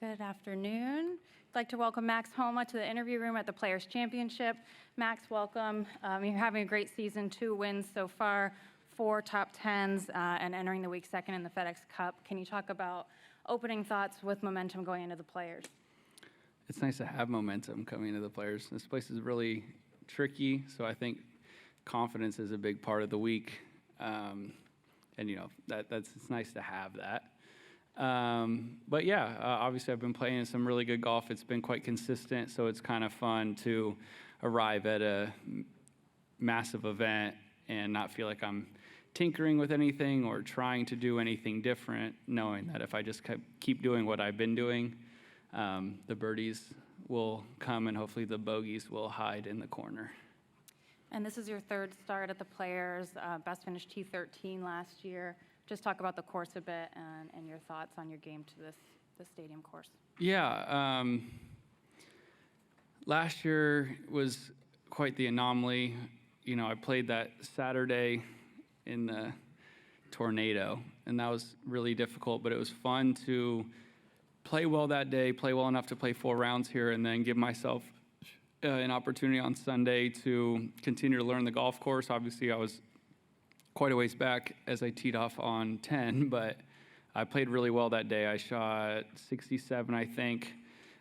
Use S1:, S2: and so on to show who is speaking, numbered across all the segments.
S1: Good afternoon. I'd like to welcome Max Homa to the interview room at the Players' Championship. Max, welcome. You're having a great season, 2 wins so far, 4 top 10s, and entering the week second in the FedEx Cup. Can you talk about opening thoughts with momentum going into the Players?
S2: It's nice to have momentum coming into the Players. This place is really tricky, so I think confidence is a big part of the week, and it's nice to have that. But yeah, obviously I've been playing some really good golf. It's been quite consistent, so it's kind of fun to arrive at a massive event and not feel like I'm tinkering with anything or trying to do anything different, knowing that if I just keep doing what I've been doing, the birdies will come and hopefully the bogeys will hide in the corner.
S1: And this is your 3rd start at the Players, best finish T13 last year. Just talk about the course a bit and your thoughts on your game to this stadium course.
S2: Yeah, last year was quite the anomaly. You know, I played that Saturday in the tornado, and that was really difficult, but it was fun to play well that day, play well enough to play 4 rounds here, and then give myself an opportunity on Sunday to continue to learn the golf course. Obviously, I was quite a ways back as I teed off on 10, but I played really well that day. I shot 67, I think,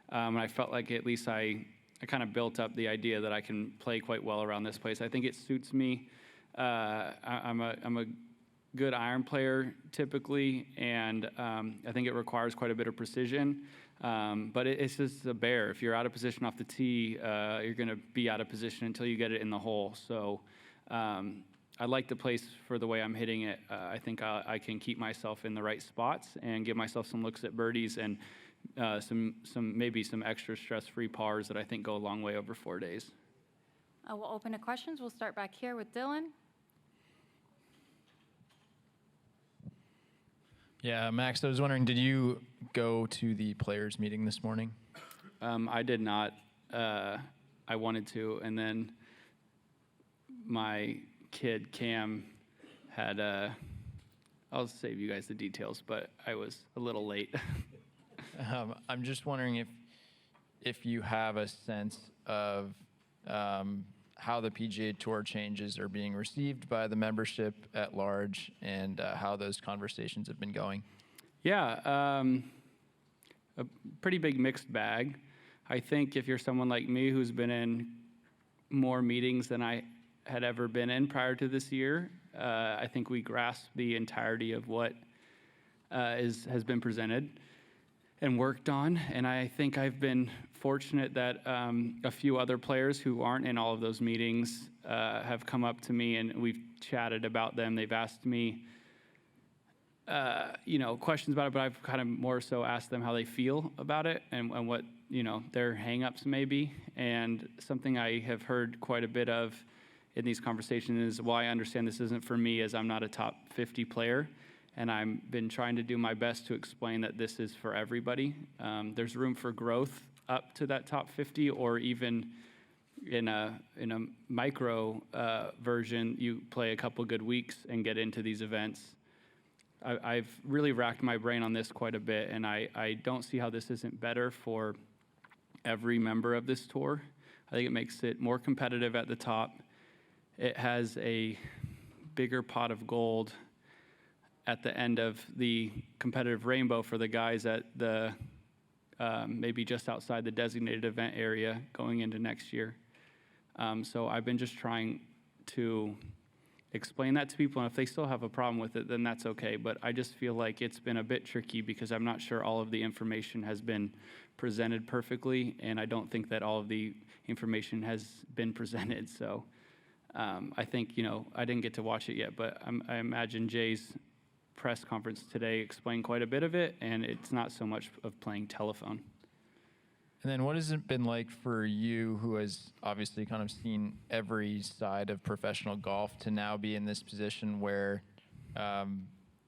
S2: and I felt like at least I kind of built up the idea that I can play quite well around this place. I think it suits me. I'm a good iron player typically, and I think it requires quite a bit of precision. But it's just a bear. If you're out of position off the tee, you're going to be out of position until you get it in the hole. So I like the place for the way I'm hitting it. I think I can keep myself in the right spots and give myself some looks at birdies and maybe some extra stress-free pars that I think go a long way over 4 days.
S1: We'll open to questions. We'll start back here with Dylan.
S3: Yeah, Max, I was wondering, did you go to the Players meeting this morning?
S2: I did not. I wanted to, and then my kid Cam had I'll save you guys the details, but I was a little late.
S3: I'm just wondering if you have a sense of how the PGA Tour changes are being received by the membership at large and how those conversations have been going.
S2: Yeah, a pretty big mixed bag. I think if you're someone like me who's been in more meetings than I had ever been in prior to this year, I think we grasp the entirety of what has been presented and worked on. And I think I've been fortunate that a few other players who aren't in all of those meetings have come up to me and we've chatted about them. They've asked me questions about it, but I've kind of more so asked them how they feel about it and what their hang-ups may be. And something I have heard quite a bit of in these conversations is, well, I understand this isn't for me as I'm not a top 50 player, and I've been trying to do my best to explain that this is for everybody. There's room for growth up to that top 50, or even in a micro version, you play a couple good weeks and get into these events. I've really racked my brain on this quite a bit, and I don't see how this isn't better for every member of this tour. I think it makes it more competitive at the top. It has a bigger pot of gold at the end of the competitive rainbow for the guys at the maybe just outside the designated event area going into next year. So I've been just trying to explain that to people, and if they still have a problem with it, then that's okay. But I just feel like it's been a bit tricky because I'm not sure all of the information has been presented perfectly, and I don't think that all of the information has been presented. So I think, I didn't get to watch it yet, but I imagine Jay's press conference today explained quite a bit of it, and it's not so much of playing telephone.
S3: And then what has it been like for you, who has obviously kind of seen every side of professional golf, to now be in this position where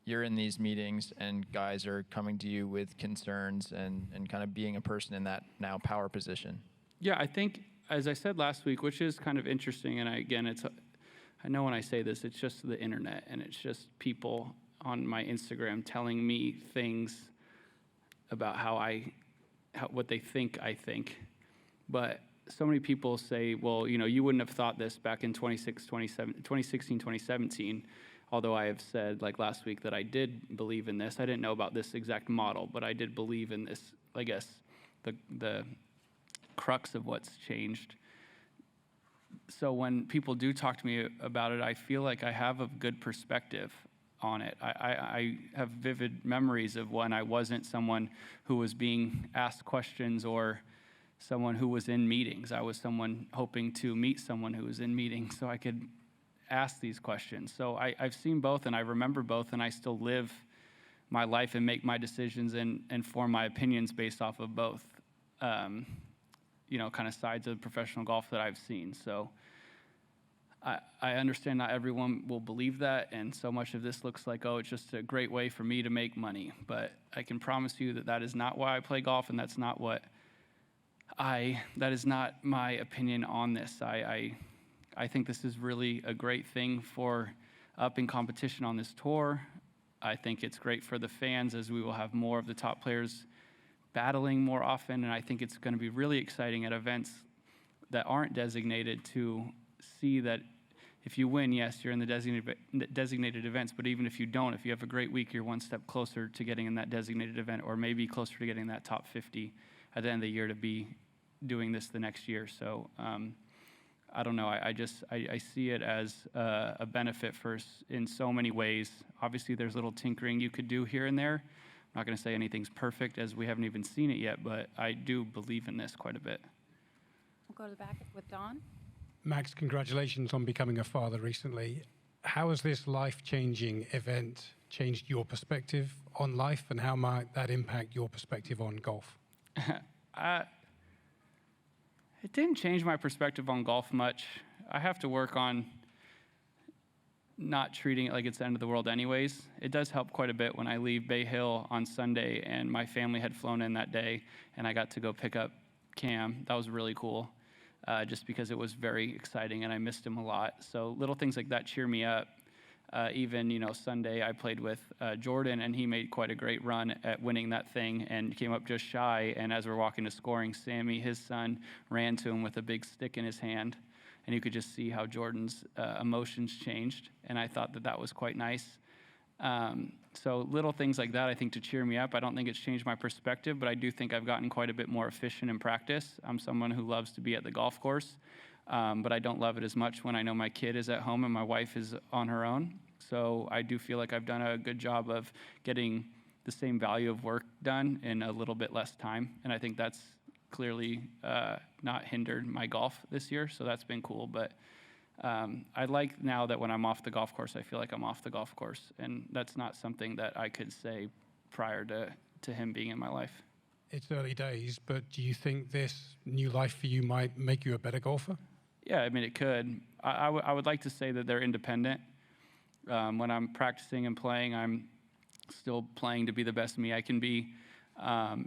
S3: you're in these meetings and guys are coming to you with concerns and kind of being a person in that now power position?
S2: Yeah, I think, as I said last week, which is kind of interesting, and I know when I say this, it's just the internet, and it's just people on my Instagram telling me things about how I what they think I think. But so many people say, well, you wouldn't have thought this back in 2016, 2017, although I have said, like last week, that I did believe in this. I didn't know about this exact model, but I did believe in this, I guess, the crux of what's changed. So when people do talk to me about it, I feel like I have a good perspective on it. I have vivid memories of when I wasn't someone who was being asked questions or someone who was in meetings. I was someone hoping to meet someone who was in meetings so I could ask these questions. So I've seen both, and I remember both, and I still live my life and make my decisions and form my opinions based off of both, kind of sides of professional golf that I've seen. So I understand not everyone will believe that, and so much of this looks like, it's just a great way for me to make money. But I can promise you that that is not why I play golf, and that's not that is not my opinion on this. I think this is really a great thing for upping competition on this tour. I think it's great for the fans, as we will have more of the top players battling more often, and I think it's going to be really exciting at events that aren't designated to see that if you win, yes, you're in the designated events, but even if you don't, if you have a great week, you're one step closer to getting in that designated event, or maybe closer to getting that top 50 at the end of the year to be doing this the next year. So I don't know. I see it as a benefit in so many ways. Obviously, there's little tinkering you could do here and there. I'm not going to say anything's perfect, as we haven't even seen it yet, but I do believe in this quite a bit.
S1: We'll go to the back with Don.
S4: Max, congratulations on becoming a father recently. How has this life-changing event changed your perspective on life, and how might that impact your perspective on golf?
S2: It didn't change my perspective on golf much. I have to work on not treating it like it's the end of the world anyways. It does help quite a bit when I leave Bay Hill on Sunday and my family had flown in that day and I got to go pick up Cam. That was really cool, just because it was very exciting and I missed him a lot. So little things like that cheer me up. Even, Sunday I played with Jordan, and he made quite a great run at winning that thing and came up just shy. And as we're walking to scoring, Sammy, his son, ran to him with a big stick in his hand. And you could just see how Jordan's emotions changed. And I thought that was quite nice. So little things like that, I think, to cheer me up. I don't think it's changed my perspective, but I do think I've gotten quite a bit more efficient in practice. I'm someone who loves to be at the golf course. But I don't love it as much when I know my kid is at home and my wife is on her own. So I do feel like I've done a good job of getting the same value of work done in a little bit less time. And I think that's clearly not hindered my golf this year. So that's been cool. But I like now that when I'm off the golf course, I feel like I'm off the golf course. And that's not something that I could say prior to him being in my life.
S4: It's early days, but do you think this new life for you might make you a better golfer?
S2: Yeah, I mean, it could. I would like to say that they're independent. When I'm practicing and playing, I'm still playing to be the best me I can be.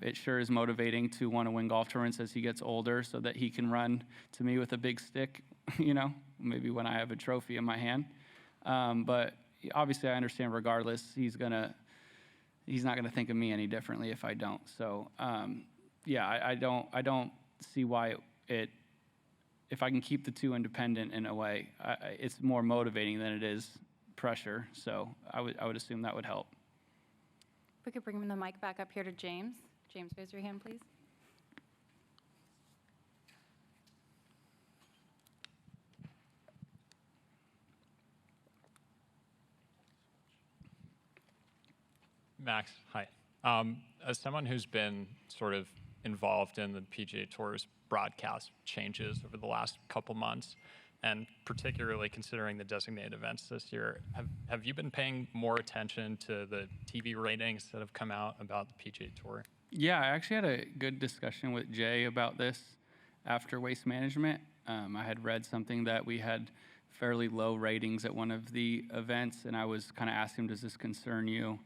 S2: It sure is motivating to want to win golf tournaments as he gets older so that he can run to me with a big stick, maybe when I have a trophy in my hand. But obviously I understand regardless, he's not going to think of me any differently if I don't. So, I don't see why if I can keep the two independent in a way, it's more motivating than it is pressure. So I would assume that would help.
S1: If we could bring the mic back up here to James. James, raise your hand, please.
S5: Max, hi. As someone who's been sort of involved in the PGA Tour's broadcast changes over the last couple months, and particularly considering the designated events this year, have you been paying more attention to the TV ratings that have come out about the PGA Tour?
S2: Yeah, I actually had a good discussion with Jay about this after Waste Management. I had read something that we had fairly low ratings at one of the events, and I was kind of asking him, does this concern you,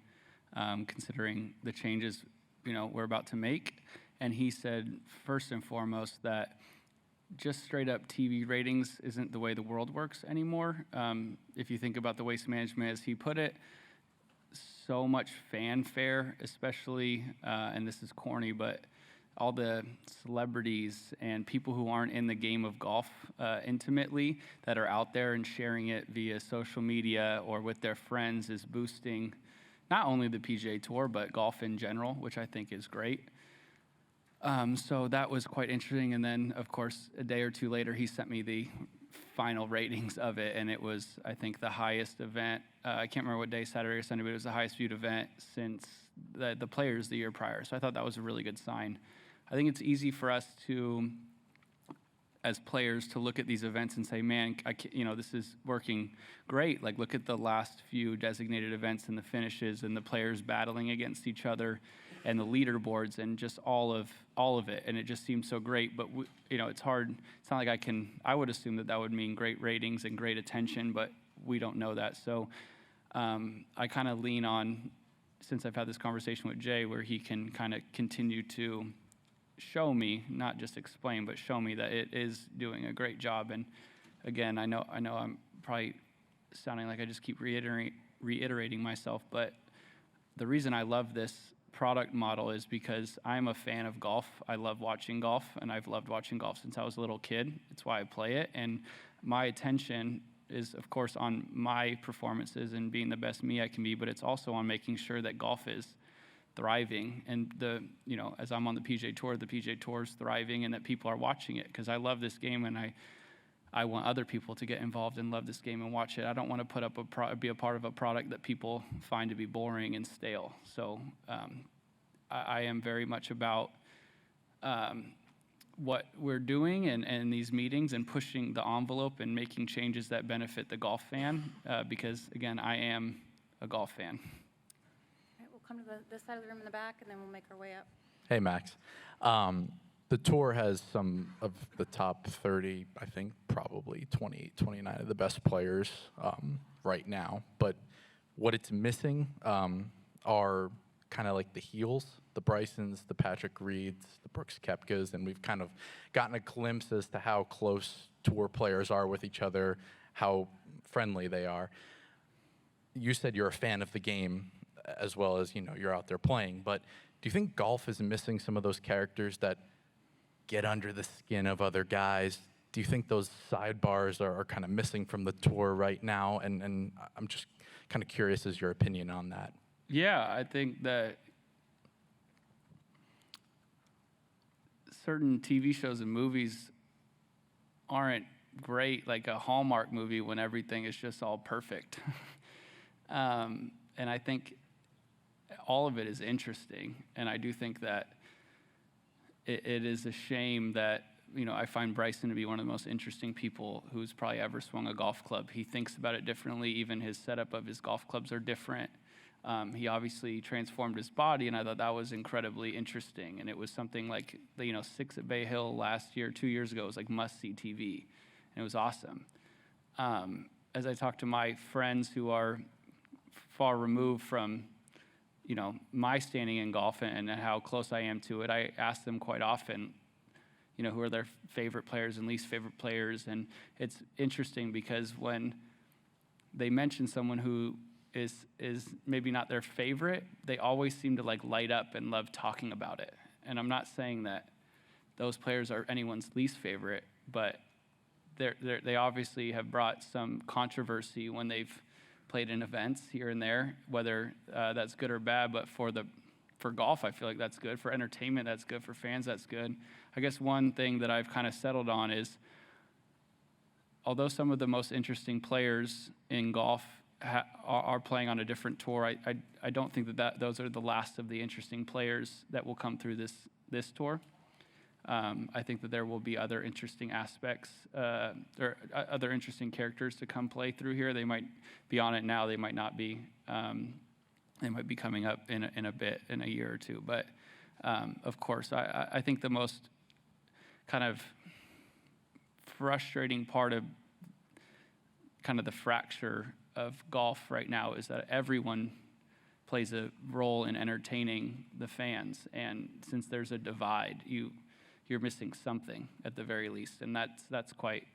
S2: considering the changes we're about to make? And he said, first and foremost, that just straight up TV ratings isn't the way the world works anymore. If you think about the Waste Management, as he put it, so much fanfare, especially, and this is corny, but all the celebrities and people who aren't in the game of golf intimately that are out there and sharing it via social media or with their friends is boosting not only the PGA Tour, but golf in general, which I think is great. So that was quite interesting. And then, of course, a day or two later, he sent me the final ratings of it, and it was, I think, the highest event. I can't remember what day, Saturday or Sunday, but it was the highest viewed event since the Players the year prior. So I thought that was a really good sign. I think it's easy for us to, as players, to look at these events and say, man, this is working great. Like, look at the last few designated events and the finishes and the players battling against each other and the leaderboards and just all of it. And it just seems so great. But, it's hard. It's not like I would assume that would mean great ratings and great attention, but we don't know that. So I kind of lean on, since I've had this conversation with Jay, where he can kind of continue to show me, not just explain, but show me that it is doing a great job. And again, I know I'm probably sounding like I just keep reiterating myself, but the reason I love this product model is because I'm a fan of golf. I love watching golf, and I've loved watching golf since I was a little kid. It's why I play it, and my attention is, of course, on my performances and being the best me I can be, but it's also on making sure that golf is thriving, and as I'm on the PGA Tour is thriving, and that people are watching it, because I love this game, and I want other people to get involved and love this game and watch it. I don't want to put up be a part of a product that people find to be boring and stale. So I am very much about what we're doing and these meetings and pushing the envelope and making changes that benefit the golf fan, because, again, I am a golf fan.
S1: Come to this side of the room in the back, and then we'll make our way up.
S6: Hey, Max. The tour has some of the top 30, I think probably 28, 29 of the best players right now. But what it's missing are kind of like the heels, the Brysons, the Patrick Reeds, the Brooks Koepkas, and we've kind of gotten a glimpse as to how close tour players are with each other, how friendly they are. You said you're a fan of the game, as well as, you're out there playing. But do you think golf is missing some of those characters that get under the skin of other guys? Do you think those sidebars are kind of missing from the tour right now? And I'm just kind of curious as your opinion on that.
S2: Yeah, I think that certain TV shows and movies aren't great, like a Hallmark movie when everything is just all perfect. And I think all of it is interesting, and I do think that it is a shame that, I find Bryson to be one of the most interesting people who's probably ever swung a golf club. He thinks about it differently. Even his setup of his golf clubs are different. He obviously transformed his body, and I thought that was incredibly interesting. And it was something like, 6 at Bay Hill last year, 2 years ago, was like must-see TV, and it was awesome. As I talk to my friends who are far removed from my standing in golf and how close I am to it, I ask them quite often, who are their favorite players and least favorite players. And it's interesting because when they mention someone who is maybe not their favorite, they always seem to light up and love talking about it. And I'm not saying that those players are anyone's least favorite, but they obviously have brought some controversy when they've played in events here and there, whether that's good or bad. But for golf, I feel like that's good. For entertainment, that's good. For fans, that's good. I guess one thing that I've kind of settled on is, although some of the most interesting players in golf are playing on a different tour, I don't think that those are the last of the interesting players that will come through this tour. I think that there will be other interesting aspects, or other interesting characters to come play through here. They might be on it now. They might not be. They might be coming up in a year or two. But of course, I think the most kind of frustrating part of kind of the fracture of golf right now is that everyone plays a role in entertaining the fans, and since there's a divide, you're missing something at the very least, and that's quite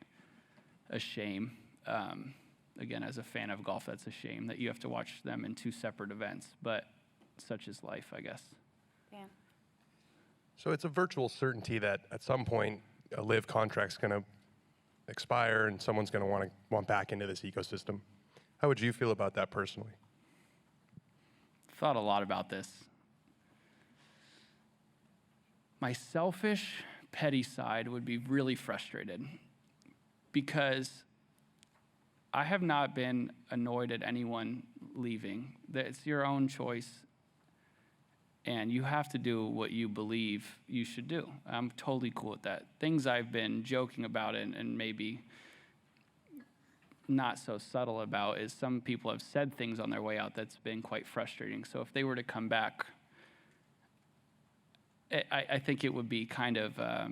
S2: a shame. Again, as a fan of golf, that's a shame that you have to watch them in two separate events, but such is life, I guess.
S1: Dan.
S7: So it's a virtual certainty that at some point a live contract's going to expire and someone's going to want back into this ecosystem. How would you feel about that personally?
S2: Thought a lot about this. My selfish, petty side would be really frustrated because I have not been annoyed at anyone leaving. It's your own choice, and you have to do what you believe you should do. I'm totally cool with that. Things I've been joking about and maybe not so subtle about is some people have said things on their way out that's been quite frustrating. So if they were to come back, I think it would be kind of, it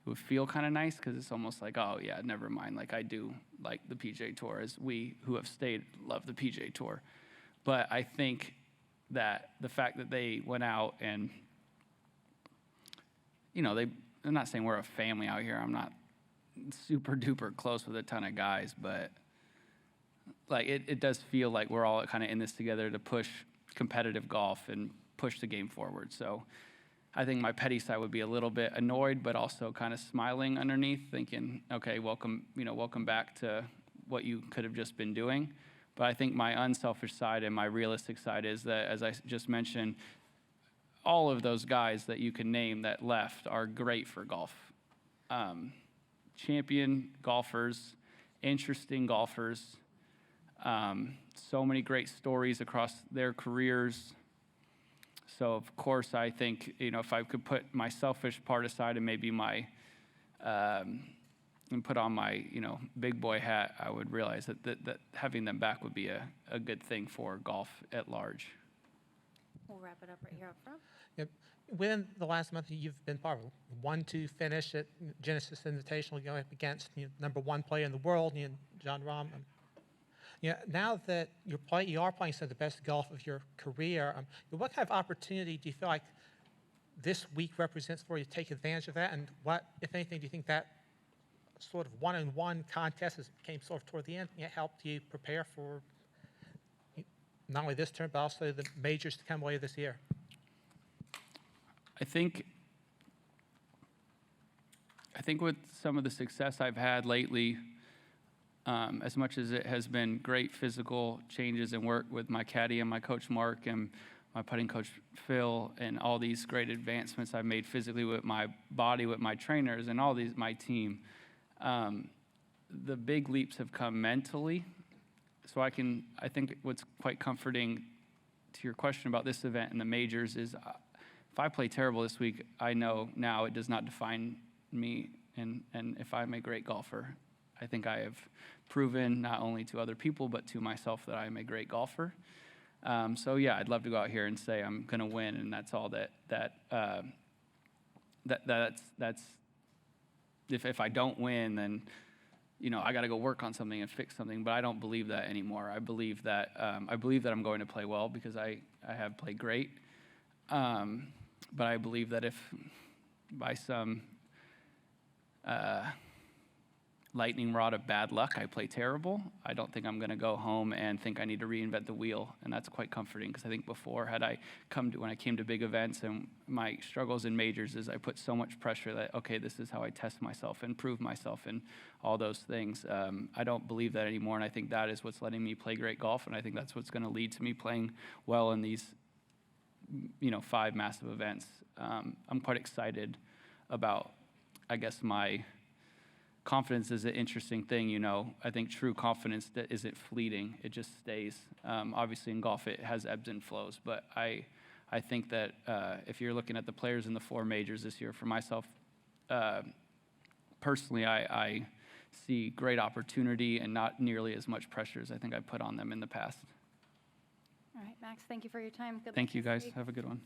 S2: would feel kind of nice because it's almost like, oh yeah, never mind. Like I do like the PGA Tour, as we who have stayed love the PGA Tour. But I think that the fact that they went out and, I'm not saying we're a family out here. I'm not super duper close with a ton of guys, but like it does feel like we're all kind of in this together to push competitive golf and push the game forward. So I think my petty side would be a little bit annoyed, but also kind of smiling underneath, thinking, okay, welcome back to what you could have just been doing. But I think my unselfish side and my realistic side is that, as I just mentioned, all of those guys that you can name that left are great for golf. Champion golfers, interesting golfers, so many great stories across their careers. So of course I think, if I could put my selfish part aside and maybe and put on my, big boy hat, I would realize that having them back would be a good thing for golf at large.
S1: We'll wrap it up right here up front.
S8: Yep. Within the last month, you've been part of a 1-2 finish at Genesis Invitational, going up against number one player in the world, John Rahm. Now that you are playing some of the best golf of your career, what kind of opportunity do you feel like this week represents for you to take advantage of that? And what, if anything, do you think that sort of one-on-one contest as it came sort of toward the end helped you prepare for not only this term, but also the majors to come later this year?
S2: I think with some of the success I've had lately, as much as it has been great physical changes and work with my caddy and my coach Mark and my putting coach Phil and all these great advancements I've made physically with my body, with my trainers and my team, the big leaps have come mentally. So I think what's quite comforting to your question about this event and the majors is if I play terrible this week, I know now it does not define me. And if I'm a great golfer, I think I have proven not only to other people, but to myself that I am a great golfer. So yeah, I'd love to go out here and say I'm going to win. And that's all that's if I don't win, then, I got to go work on something and fix something, but I don't believe that anymore. I believe that I'm going to play well because I have played great. But I believe that if by some lightning rod of bad luck I play terrible, I don't think I'm going to go home and think I need to reinvent the wheel. And that's quite comforting because I think before, when I came to big events and my struggles in majors is I put so much pressure that, okay, this is how I test myself and prove myself and all those things. I don't believe that anymore, and I think that is what's letting me play great golf, and I think that's what's going to lead to me playing well in these 5 massive events. I'm quite excited about, I guess, my confidence is an interesting thing. I think true confidence that isn't fleeting. It just stays. Obviously in golf it has ebbs and flows, but I think that if you're looking at the players in the 4 majors this year, for myself, personally, I see great opportunity and not nearly as much pressure as I think I put on them in the past.
S1: All right, Max, thank you for your time. Good luck
S2: Thank you,
S1: this
S2: guys.
S1: week.
S2: Have a good one.